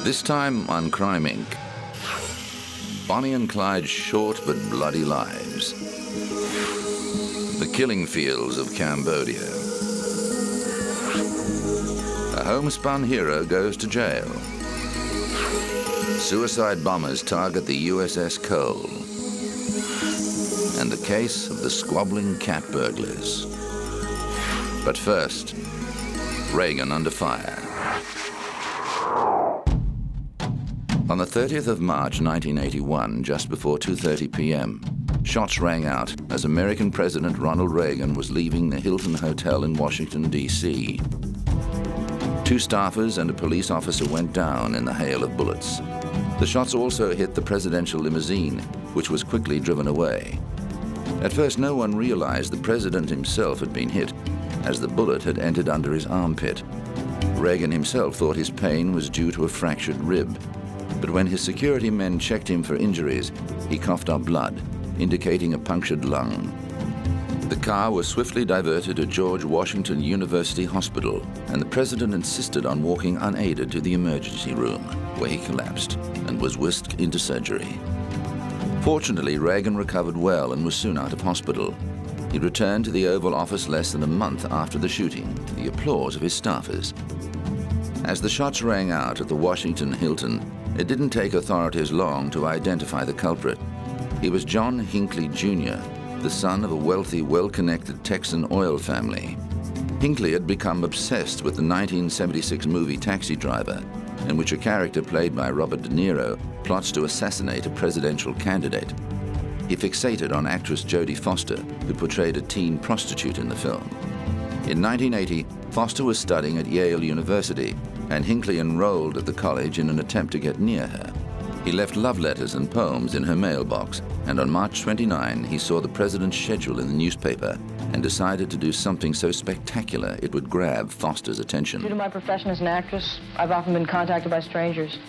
This time on Crime Inc., Bonnie and Clyde's short but bloody lives. The killing fields of Cambodia. A homespun hero goes to jail. Suicide bombers target the USS Cole. And the case of the squabbling cat burglars. But first, Reagan under fire. On the 30th of March 1981, just before 2:30 p.m., shots rang out as American President Ronald Reagan was leaving the Hilton Hotel in Washington, D.C. Two staffers and a police officer went down in the hail of bullets. The shots also hit the presidential limousine, which was quickly driven away. At first, no one realized the president himself had been hit, as the bullet had entered under his armpit. Reagan himself thought his pain was due to a fractured rib. But when his security men checked him for injuries, he coughed up blood, indicating a punctured lung. The car was swiftly diverted to George Washington University Hospital, and the president insisted on walking unaided to the emergency room, where he collapsed and was whisked into surgery. Fortunately, Reagan recovered well and was soon out of hospital. He returned to the Oval Office less than a month after the shooting, to the applause of his staffers. As the shots rang out at the Washington Hilton, it didn't take authorities long to identify the culprit. He was John Hinckley Jr., the son of a wealthy, well-connected Texan oil family. Hinckley had become obsessed with the 1976 movie Taxi Driver, in which a character played by Robert De Niro plots to assassinate a presidential candidate. He fixated on actress Jodie Foster, who portrayed a teen prostitute in the film. In 1980, Foster was studying at Yale University, and Hinckley enrolled at the college in an attempt to get near her. He left love letters and poems in her mailbox, and on March 29, he saw the president's schedule in the newspaper and decided to do something so spectacular it would grab Foster's attention. Due to my profession as an actress, I've often been contacted by strangers.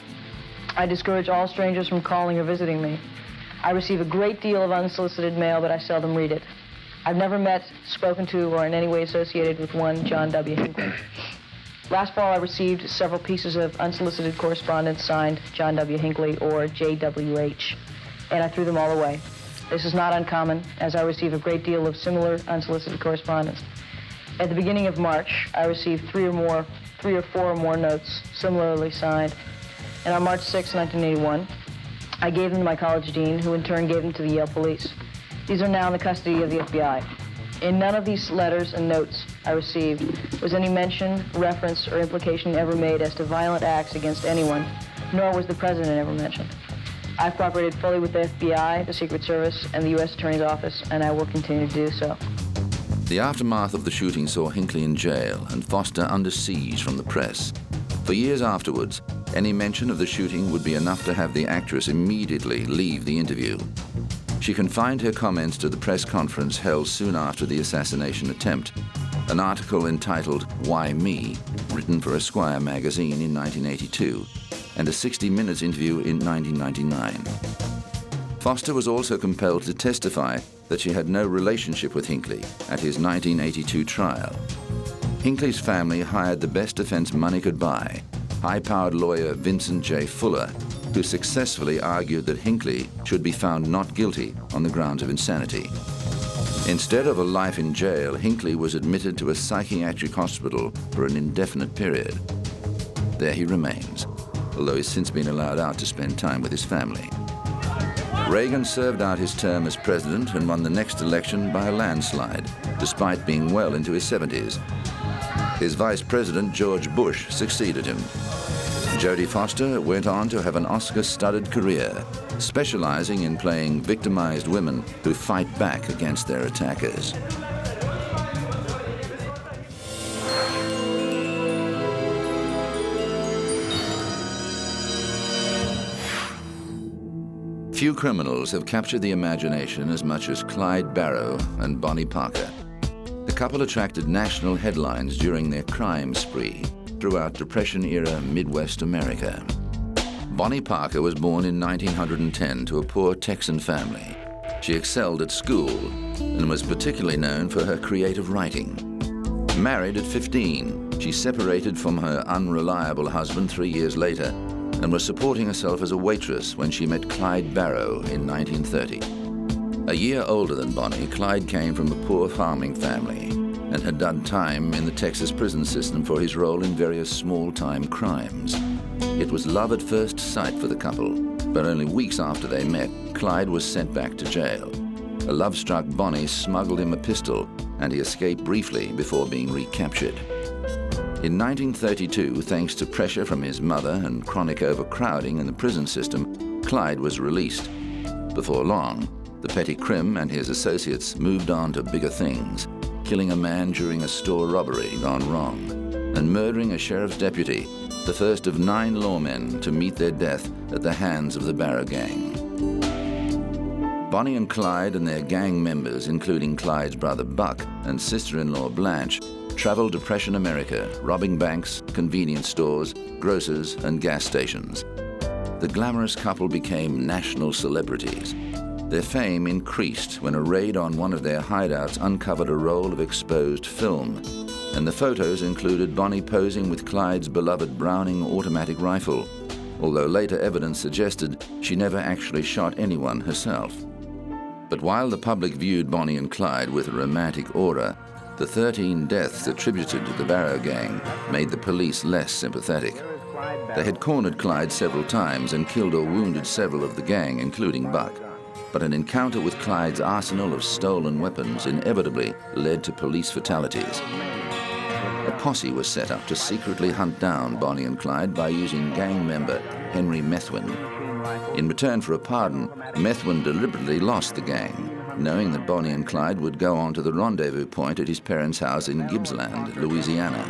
I discourage all strangers from calling or visiting me. I receive a great deal of unsolicited mail, but I seldom read it. I've never met, spoken to, or in any way associated with one John W. Hinckley. Last fall, I received several pieces of unsolicited correspondence signed John W. Hinckley or JWH, and I threw them all away. This is not uncommon, as I receive a great deal of similar unsolicited correspondence. At the beginning of March, I received three or four or more notes similarly signed, and on March 6, 1981, I gave them to my college dean, who in turn gave them to the Yale police. These are now in the custody of the FBI. In none of these letters and notes I received was any mention, reference, or implication ever made as to violent acts against anyone, nor was the president ever mentioned. I've cooperated fully with the FBI, the Secret Service, and the U.S. Attorney's Office, and I will continue to do so. The aftermath of the shooting saw Hinckley in jail and Foster under siege from the press. For years afterwards, any mention of the shooting would be enough to have the actress immediately leave the interview. She confined her comments to the press conference held soon after the assassination attempt, an article entitled "Why Me?" written for Esquire magazine in 1982, and a 60 Minutes interview in 1999. Foster was also compelled to testify that she had no relationship with Hinckley at his 1982 trial. Hinckley's family hired the best defense money could buy, high-powered lawyer Vincent J. Fuller, who successfully argued that Hinckley should be found not guilty on the grounds of insanity. Instead of a life in jail, Hinckley was admitted to a psychiatric hospital for an indefinite period. There he remains, although he's since been allowed out to spend time with his family. Reagan served out his term as president and won the next election by a landslide, despite being well into his 70s. His vice president, George Bush, succeeded him. Jodie Foster went on to have an Oscar-studded career, specializing in playing victimized women who fight back against their attackers. Few criminals have captured the imagination as much as Clyde Barrow and Bonnie Parker. The couple attracted national headlines during their crime spree throughout Depression-era Midwest America. Bonnie Parker was born in 1910 to a poor Texan family. She excelled at school and was particularly known for her creative writing. Married at 15, she separated from her unreliable husband 3 years later and was supporting herself as a waitress when she met Clyde Barrow in 1930. A year older than Bonnie, Clyde came from a poor farming family and had done time in the Texas prison system for his role in various small-time crimes. It was love at first sight for the couple, but only weeks after they met, Clyde was sent back to jail. A love-struck Bonnie smuggled him a pistol, and he escaped briefly before being recaptured. In 1932, thanks to pressure from his mother and chronic overcrowding in the prison system, Clyde was released. Before long, the petty crim and his associates moved on to bigger things, killing a man during a store robbery gone wrong, and murdering a sheriff's deputy, the first of 9 lawmen to meet their death at the hands of the Barrow Gang. Bonnie and Clyde and their gang members, including Clyde's brother Buck and sister-in-law Blanche, traveled Depression America, robbing banks, convenience stores, grocers, and gas stations. The glamorous couple became national celebrities. Their fame increased when a raid on one of their hideouts uncovered a roll of exposed film, and the photos included Bonnie posing with Clyde's beloved Browning automatic rifle, although later evidence suggested she never actually shot anyone herself. But while the public viewed Bonnie and Clyde with a romantic aura, the 13 deaths attributed to the Barrow Gang made the police less sympathetic. They had cornered Clyde several times and killed or wounded several of the gang, including Buck. But an encounter with Clyde's arsenal of stolen weapons inevitably led to police fatalities. A posse was set up to secretly hunt down Bonnie and Clyde by using gang member Henry Methuen. In return for a pardon, Methuen deliberately lost the gang, knowing that Bonnie and Clyde would go on to the rendezvous point at his parents' house in Gibbsland, Louisiana.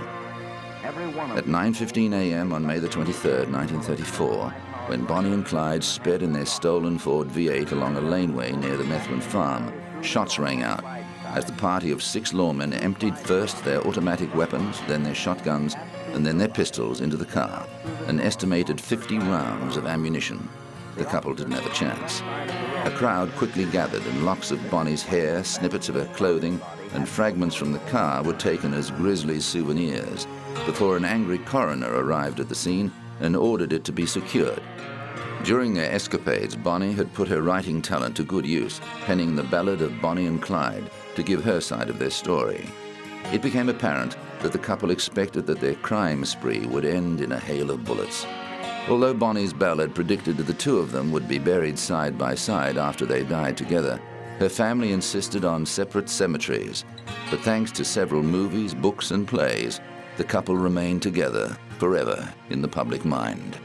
At 9:15 a.m. on May the 23rd, 1934, when Bonnie and Clyde sped in their stolen Ford V8 along a laneway near the Methuen farm, shots rang out as the party of 6 lawmen emptied first their automatic weapons, then their shotguns, and then their pistols into the car, an estimated 50 rounds of ammunition. The couple didn't have a chance. A crowd quickly gathered, and locks of Bonnie's hair, snippets of her clothing, and fragments from the car were taken as grisly souvenirs before an angry coroner arrived at the scene and ordered it to be secured. During their escapades, Bonnie had put her writing talent to good use, penning the Ballad of Bonnie and Clyde to give her side of their story. It became apparent that the couple expected that their crime spree would end in a hail of bullets. Although Bonnie's ballad predicted that the two of them would be buried side by side after they died together, her family insisted on separate cemeteries. But thanks to several movies, books, and plays, the couple remained together forever in the public mind.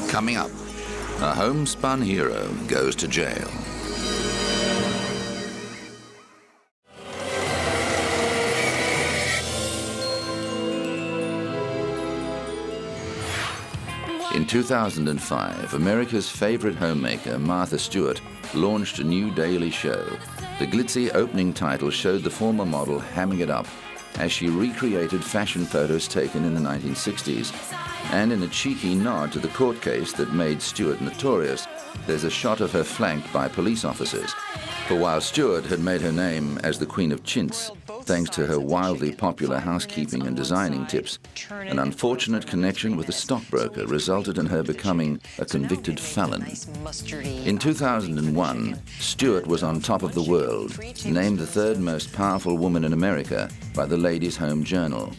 Coming up, a homespun hero goes to jail. In 2005, America's favorite homemaker, Martha Stewart, launched a new daily show. The glitzy opening title showed the former model hamming it up as she recreated fashion photos taken in the 1960s. And in a cheeky nod to the court case that made Stewart notorious, there's a shot of her flanked by police officers. For while Stewart had made her name as the Queen of Chintz, thanks to her wildly popular housekeeping and designing tips, an unfortunate connection with a stockbroker resulted in her becoming a convicted felon. In 2001, Stewart was on top of the world, named the 3rd most powerful woman in America by the Ladies' Home Journal.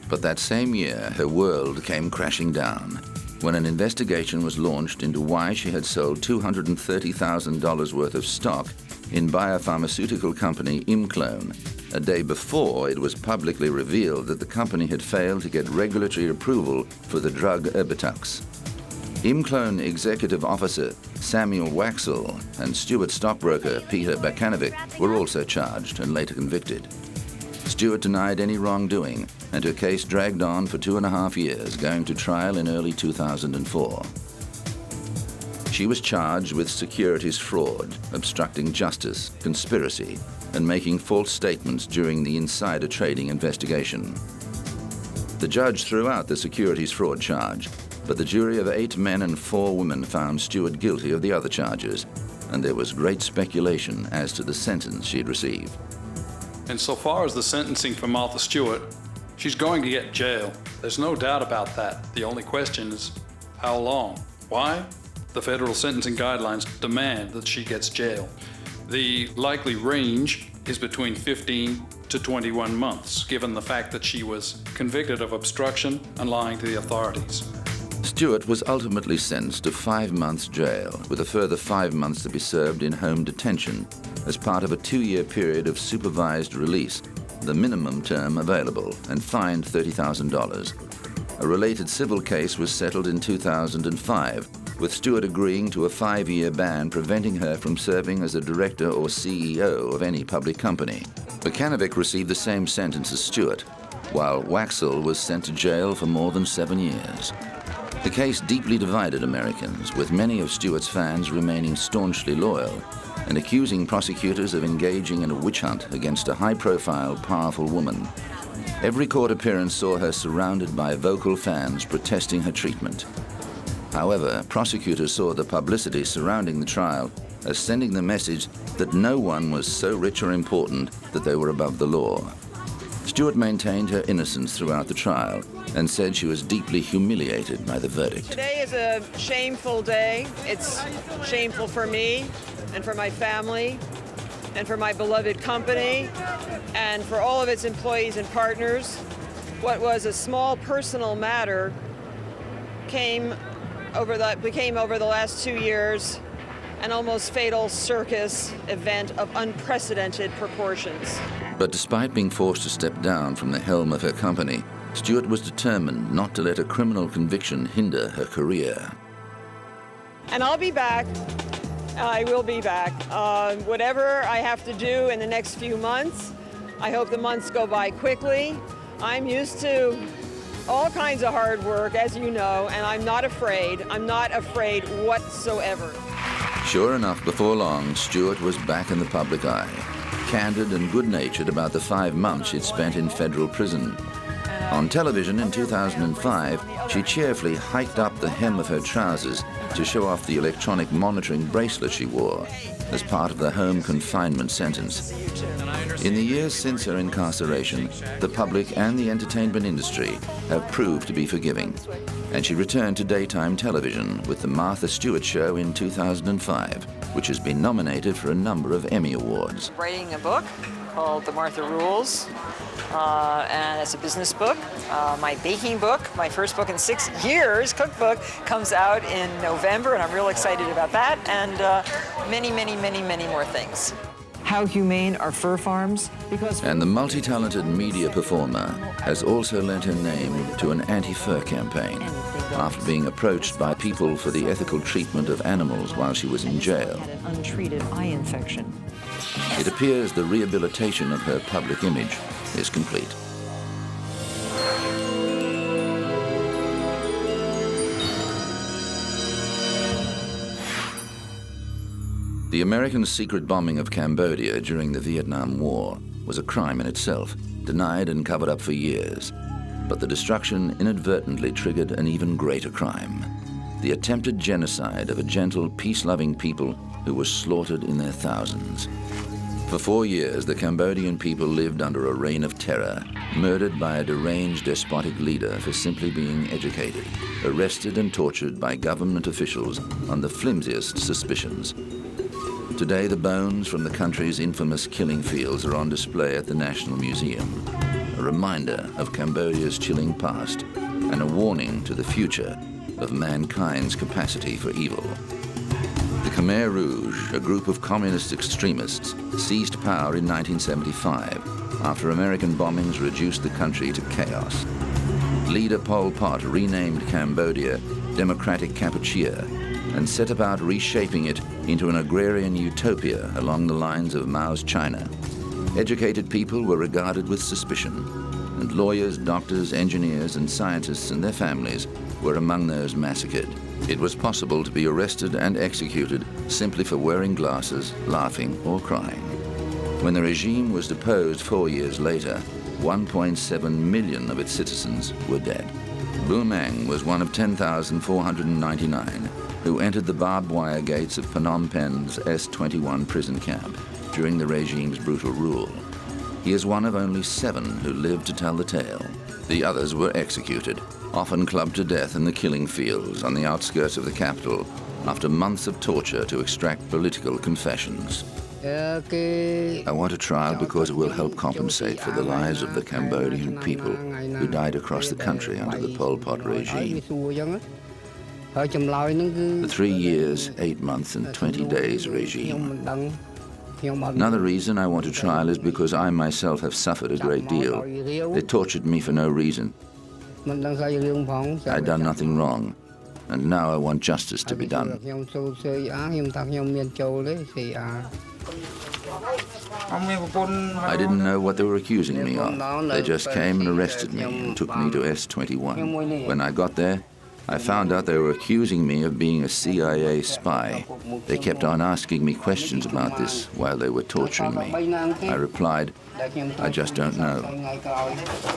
But that same year, her world came crashing down when an investigation was launched into why she had sold $230,000 worth of stock in biopharmaceutical company Imclone, a day before it was publicly revealed that the company had failed to get regulatory approval for the drug Erbitux. Imclone executive officer Samuel Waxel and Stewart stockbroker Peter Bakanovic were also charged and later convicted. Stewart denied any wrongdoing, and her case dragged on for 2.5 years, going to trial in early 2004. She was charged with securities fraud, obstructing justice, conspiracy, and making false statements during the insider trading investigation. The judge threw out the securities fraud charge, but the jury of 8 men and 4 women found Stewart guilty of the other charges, and there was great speculation as to the sentence she'd receive. And so far as the sentencing for Martha Stewart, she's going to get jail. There's no doubt about that. The only question is, how long? Why? The federal sentencing guidelines demand that she gets jail. The likely range is between 15 to 21 months, given the fact that she was convicted of obstruction and lying to the authorities. Stewart was ultimately sentenced to 5 months jail, with a further 5 months to be served in home detention as part of a 2-year period of supervised release, the minimum term available, and fined $30,000. A related civil case was settled in 2005, with Stewart agreeing to a 5-year ban preventing her from serving as a director or CEO of any public company. Bukanovic received the same sentence as Stewart, while Waxel was sent to jail for more than 7 years. The case deeply divided Americans, with many of Stewart's fans remaining staunchly loyal and accusing prosecutors of engaging in a witch hunt against a high-profile, powerful woman. Every court appearance saw her surrounded by vocal fans protesting her treatment. However, prosecutors saw the publicity surrounding the trial as sending the message that no one was so rich or important that they were above the law. Stewart maintained her innocence throughout the trial and said she was deeply humiliated by the verdict. Today is a shameful day. It's shameful for me and for my family and for my beloved company and for all of its employees and partners. What was a small personal matter became over the last 2 years an almost fatal circus event of unprecedented proportions. But despite being forced to step down from the helm of her company, Stewart was determined not to let a criminal conviction hinder her career. And I'll be back. I will be back. Whatever I have to do in the next few months, I hope the months go by quickly. I'm used to all kinds of hard work, as you know, and I'm not afraid. I'm not afraid whatsoever. Sure enough, before long, Stewart was back in the public eye, candid and good-natured about the 5 months she'd spent in federal prison. On television in 2005, she cheerfully hiked up the hem of her trousers to show off the electronic monitoring bracelet she wore as part of the home confinement sentence. In the years since her incarceration, the public and the entertainment industry have proved to be forgiving, and she returned to daytime television with The Martha Stewart Show in 2005, which has been nominated for a number of Emmy Awards. Writing a book called The Martha Rules, and it's a business book. My baking book, my first book in 6 years, cookbook, comes out in November, and I'm real excited about that, and many, many, many, many more things. How humane are fur farms? And the multi-talented media performer has also lent her name to an anti-fur campaign after being approached by people for the ethical treatment of animals while she was in jail. Had an untreated eye infection. It appears the rehabilitation of her public image is complete. The American secret bombing of Cambodia during the Vietnam War was a crime in itself, denied and covered up for years. But the destruction inadvertently triggered an even greater crime: the attempted genocide of a gentle, peace-loving people who were slaughtered in their thousands. For 4 years, the Cambodian people lived under a reign of terror, murdered by a deranged despotic leader for simply being educated, arrested and tortured by government officials on the flimsiest suspicions. Today, the bones from the country's infamous killing fields are on display at the National Museum, a reminder of Cambodia's chilling past and a warning to the future of mankind's capacity for evil. The Khmer Rouge, a group of communist extremists, seized power in 1975 after American bombings reduced the country to chaos. Leader Pol Pot renamed Cambodia Democratic Kampuchea and set about reshaping it into an agrarian utopia along the lines of Mao's China. Educated people were regarded with suspicion, and lawyers, doctors, engineers, and scientists and their families were among those massacred. It was possible to be arrested and executed simply for wearing glasses, laughing, or crying. When the regime was deposed 4 years later, 1.7 million of its citizens were dead. Bu Meng was one of 10,499 who entered the barbed wire gates of Phnom Penh's S-21 prison camp during the regime's brutal rule. He is one of only 7 who lived to tell the tale. The others were executed, often clubbed to death in the killing fields on the outskirts of the capital after months of torture to extract political confessions. I want a trial because it will help compensate for the lives of the Cambodian people who died across the country under the Pol Pot regime. The 3 years, 8 months and 20 days regime. Another reason I want a trial is because I myself have suffered a great deal. They tortured me for no reason. I'd done nothing wrong, and now I want justice to be done. I didn't know what they were accusing me of. They just came and arrested me and took me to S-21. When I got there, I found out they were accusing me of being a CIA spy. They kept on asking me questions about this while they were torturing me. I replied, I just don't know.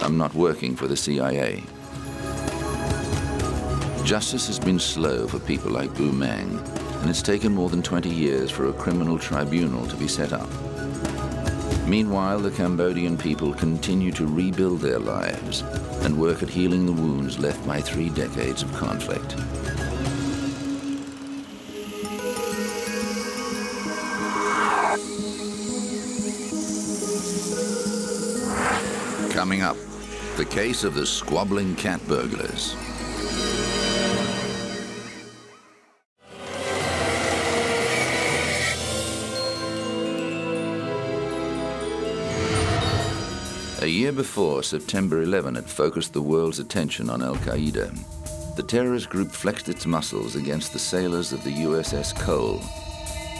I'm not working for the CIA. Justice has been slow for people like Bu Meng, and it's taken more than 20 years for a criminal tribunal to be set up. Meanwhile, the Cambodian people continue to rebuild their lives and work at healing the wounds left by 3 decades of conflict. Coming up, the case of the squabbling cat burglars. A year before, September 11 had focused the world's attention on Al-Qaeda. The terrorist group flexed its muscles against the sailors of the USS Cole.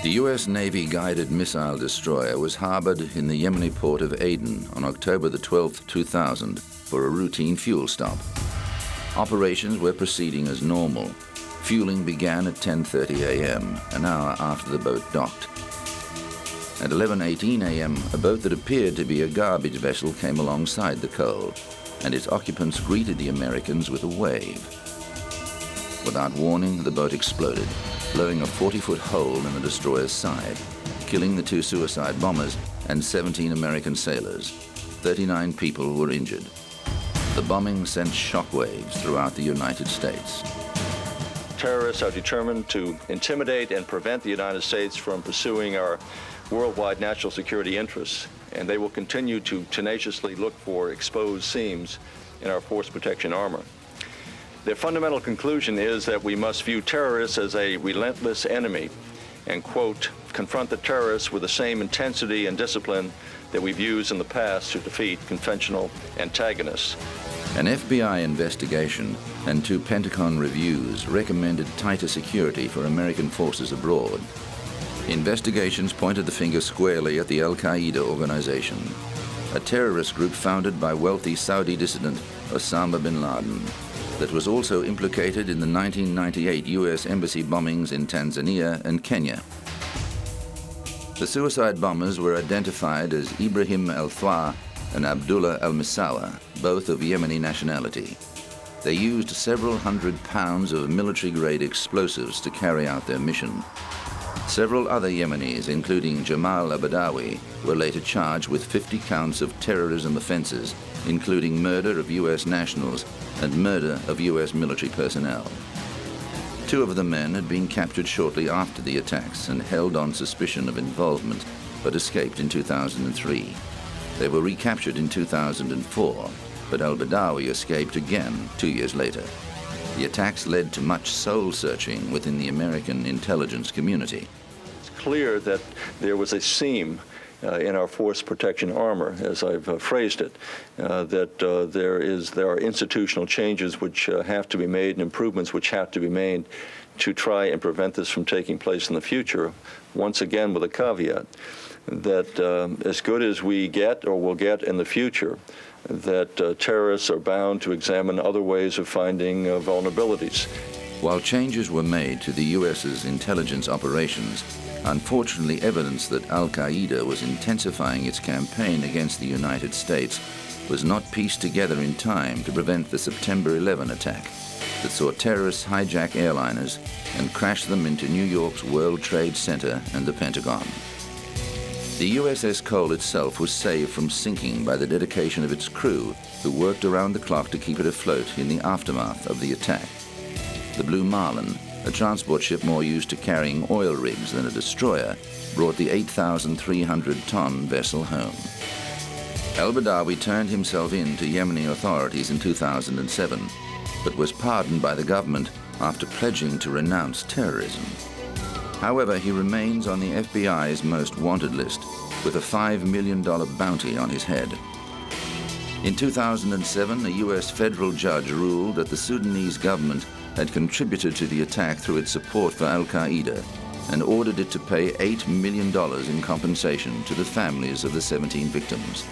The US Navy guided missile destroyer was harbored in the Yemeni port of Aden on October the 12th, 2000 for a routine fuel stop. Operations were proceeding as normal. Fueling began at 10:30 a.m., an hour after the boat docked. At 11:18 a.m., a boat that appeared to be a garbage vessel came alongside the Cole, and its occupants greeted the Americans with a wave. Without warning, the boat exploded, blowing a 40-foot hole in the destroyer's side, killing the 2 suicide bombers and 17 American sailors. 39 people were injured. The bombing sent shockwaves throughout the United States. Terrorists are determined to intimidate and prevent the United States from pursuing our worldwide national security interests, and they will continue to tenaciously look for exposed seams in our force protection armor. Their fundamental conclusion is that we must view terrorists as a relentless enemy and, quote, confront the terrorists with the same intensity and discipline that we've used in the past to defeat conventional antagonists. An FBI investigation and 2 Pentagon reviews recommended tighter security for American forces abroad. Investigations pointed the finger squarely at the Al-Qaeda organization, a terrorist group founded by wealthy Saudi dissident Osama bin Laden that was also implicated in the 1998 U.S. embassy bombings in Tanzania and Kenya. The suicide bombers were identified as Ibrahim al-Thwa and Abdullah al-Misawa, both of Yemeni nationality. They used several hundred pounds of military-grade explosives to carry out their mission. Several other Yemenis, including Jamal al-Badawi, were later charged with 50 counts of terrorism offenses, including murder of U.S. nationals and murder of U.S. military personnel. 2 of the men had been captured shortly after the attacks and held on suspicion of involvement, but escaped in 2003. They were recaptured in 2004, but al-Badawi escaped again 2 years later. The attacks led to much soul-searching within the American intelligence community. It's clear that there was a seam in our force protection armor, as I've phrased it, that there are institutional changes which have to be made and improvements which have to be made to try and prevent this from taking place in the future, once again with a caveat that as good as we get or will get in the future, that terrorists are bound to examine other ways of finding vulnerabilities. While changes were made to the U.S.'s intelligence operations, unfortunately evidence that Al-Qaeda was intensifying its campaign against the United States was not pieced together in time to prevent the September 11 attack. that saw terrorists hijack airliners and crash them into New York's World Trade Center and the Pentagon. The USS Cole itself was saved from sinking by the dedication of its crew, who worked around the clock to keep it afloat in the aftermath of the attack. The Blue Marlin, a transport ship more used to carrying oil rigs than a destroyer, brought the 8,300-ton vessel home. Al-Badawi turned himself in to Yemeni authorities in 2007, but was pardoned by the government after pledging to renounce terrorism. However, he remains on the FBI's most wanted list, with a $5 million bounty on his head. In 2007, a U.S. federal judge ruled that the Sudanese government had contributed to the attack through its support for al-Qaeda and ordered it to pay $8 million in compensation to the families of the 17 victims.